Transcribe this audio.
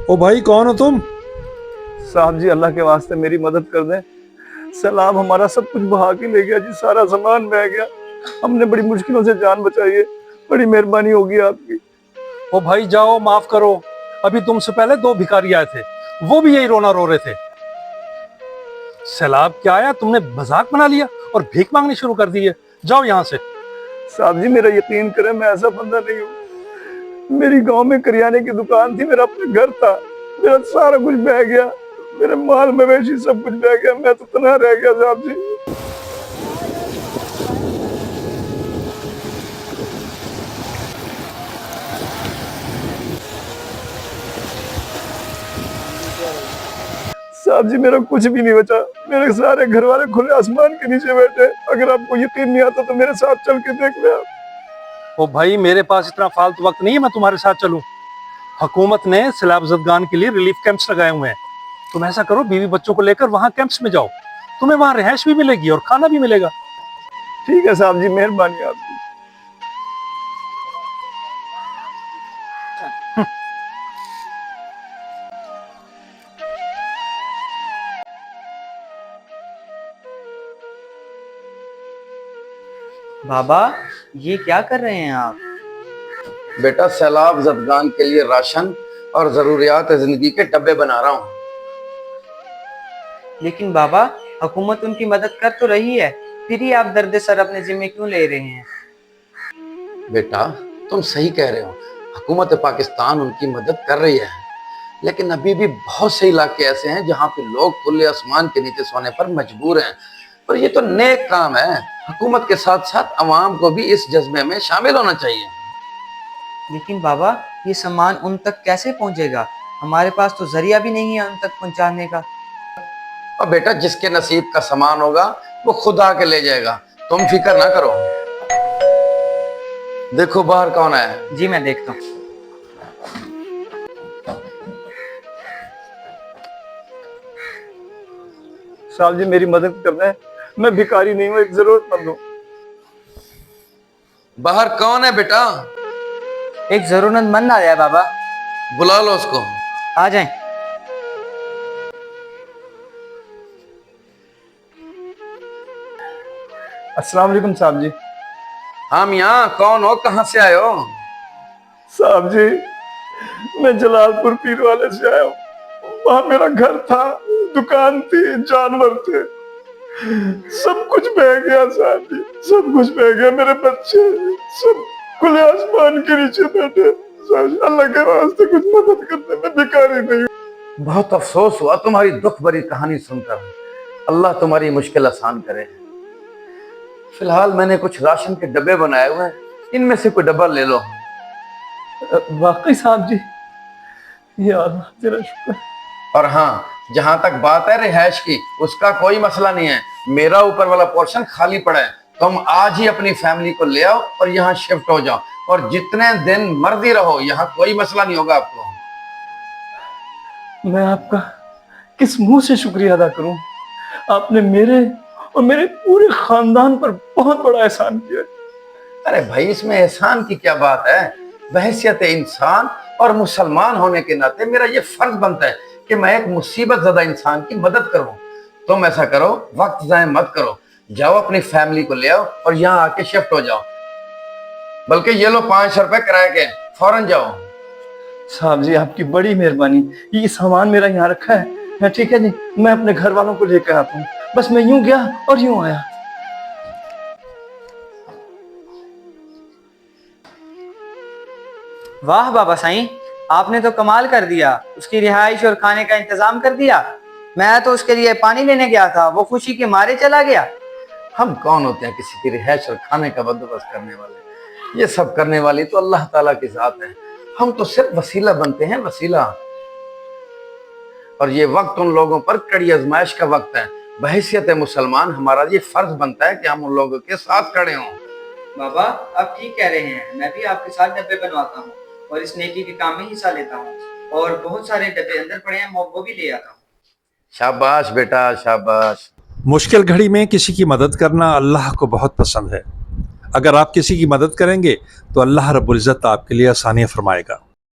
ओ भाई, कौन हो तुम? साहब जी, अल्लाह के वास्ते मेरी मदद कर दें। सैलाब हमारा सब कुछ बहा के ले गया जी, सारा सामान बह गया। हमने बड़ी मुश्किलों से जान बचाई है, बड़ी मेहरबानी होगी आपकी। ओ भाई जाओ, माफ करो। अभी तुमसे पहले दो भिखारी आए थे, वो भी यही रोना रो रहे थे। सैलाब क्या आया, तुमने मजाक बना लिया और भीख मांगनी शुरू कर दी है। जाओ यहाँ से। साहब जी, मेरा यकीन करें, मैं ऐसा बंदा नहीं हूँ। मेरी गांव में करियाने की दुकान थी, मेरा अपना घर था, मेरा सारा कुछ बह गया। मेरे माल मवेशी सब कुछ बह गया, मैं तो तना रह गया साहब जी। साहब जी, मेरा कुछ भी नहीं बचा। मेरे सारे घर वाले खुले आसमान के नीचे बैठे। अगर आपको यकीन नहीं आता तो मेरे साथ चल के देख ले आप। ओ भाई, मेरे पास इतना फालतू वक्त नहीं है मैं तुम्हारे साथ चलूं। हुकूमत ने सैलाब ज़दगान के लिए रिलीफ कैंप्स लगाए हुए हैं। तुम ऐसा करो, बीवी बच्चों को लेकर वहां कैंप्स में जाओ। तुम्हें वहां रिहाइश भी मिलेगी और खाना भी मिलेगा। ठीक है साहब जी, मेहरबानी आपकी। बाबा, ये क्या कर रहे हैं आप? बेटा, सैलाब ज़दगान के लिए राशन और जरूरियात जिंदगी के डब्बे बना रहा हूँ। लेकिन बाबा, हुकूमत उनकी मदद कर तो रही है, फिर ही आप दर्द सर अपने जिम्मे क्यों ले रहे हैं? बेटा, तुम सही कह रहे हो, हुकूमत पाकिस्तान उनकी मदद कर रही है, लेकिन अभी भी बहुत से इलाके ऐसे हैं जहाँ पे लोग खुले आसमान के नीचे सोने पर मजबूर हैं। और ये तो नेक काम है। हुकूमत के साथ साथ अवाम को भी इस जज्बे में शामिल होना चाहिए। लेकिन बाबा, ये सामान उन तक कैसे पहुंचेगा? हमारे पास तो जरिया भी नहीं है उन तक पहुंचाने का। और बेटा, जिसके नसीब का सामान होगा वो खुद आके ले जाएगा, तुम फिक्र ना करो। देखो बाहर कौन है। जी, मैं देखता हूँ। साहब जी, मेरी मदद कर दें। मैं भिखारी नहीं हूँ, एक जरूरतमंद हूँ। बाहर कौन है बेटा? एक जरूरतमंद आ जाए बाबा। बुला लो उसको। आ जाए। अस्सलाम वालेकुम साहब जी। हाँ मियाँ, कौन हो, कहाँ से आए हो? साहब जी, मैं जलालपुर पीर वाले से आया हूँ। वहां मेरा घर था, दुकान थी, जानवर थे, सब कुछ बह गया साहब जी, सब कुछ बह गया। मेरे बच्चे सब खुले आसमान के नीचे बैठे। साहब जी, अल्लाह के वास्ते कुछ मदद करते, मैं भिखारी नहीं हूँ। बहुत अफसोस हुआ तुम्हारी दुख भरी कहानी सुनकर। अल्लाह तुम्हारी मुश्किल आसान करे। फिलहाल मैंने कुछ राशन के डब्बे बनाए हुए हैं, इनमें से कोई डब्बा ले लो। वाकई साहब जी, या अल्लाह तेरा शुक्र। और हाँ, जहां तक बात है रिहाइश की, उसका कोई मसला नहीं है। मेरा ऊपर वाला पोर्शन खाली पड़ा है। तुम आज ही अपनी फैमिली को ले आओ और यहाँ शिफ्ट हो जाओ, और जितने दिन मर्जी रहो, यहाँ कोई मसला नहीं होगा आपको। मैं आपका किस मुंह से शुक्रिया अदा करूं? आपने मेरे और मेरे पूरे खानदान पर बहुत बड़ा एहसान किया। अरे भाई, इसमें एहसान की क्या बात है? बहैसियत इंसान और मुसलमान होने के नाते मेरा ये फर्ज बनता है कि मैं एक मुसीबत ज़दा इंसान की मदद करूं। तुम ऐसा करो, वक्त ज़ाया मत करो, जाओ अपनी फैमिली को ले आओ और यहाँ आके शिफ्ट हो जाओ। बल्कि ये लो 500 रुपए किराए के, फौरन जाओ। साहब जी, आपकी बड़ी मेहरबानी। ये सामान मेरा यहाँ रखा है, ठीक है जी, मैं अपने घर वालों को लेकर आता हूँ। बस मैं यूं गया और यूं आया। वाह बाबा साईं, आपने तो कमाल कर दिया। उसकी रिहाइश और खाने का इंतजाम कर दिया। मैं तो उसके लिए पानी लेने गया था, वो खुशी के मारे चला गया। हम कौन होते हैं किसी की रिहाइश और खाने का बंदोबस्त करने वाले? ये सब करने वाली तो अल्लाह ताला की जात है। हम तो सिर्फ वसीला बनते हैं, वसीला। और ये वक्त उन लोगों पर कड़ी आजमाइश का वक्त है। बहैसियत मुसलमान हमारा ये फर्ज बनता है कि हम उन लोगों के साथ खड़े हों। बाबा, आप ठीक कह रहे हैं। मैं भी आपके साथ डब्बे बनवाता हूँ और इस नेकी के काम में हिस्सा लेता हूँ। और बहुत सारे डब्बे अंदर पड़े हैं, वो भी ले आता हूँ। शाबाश बेटा, शाबाश। मुश्किल घड़ी में किसी की मदद करना अल्लाह को बहुत पसंद है। अगर आप किसी की मदद करेंगे तो अल्लाह रब्बुल इज़्ज़त आपके लिए आसानियाँ फरमाएगा।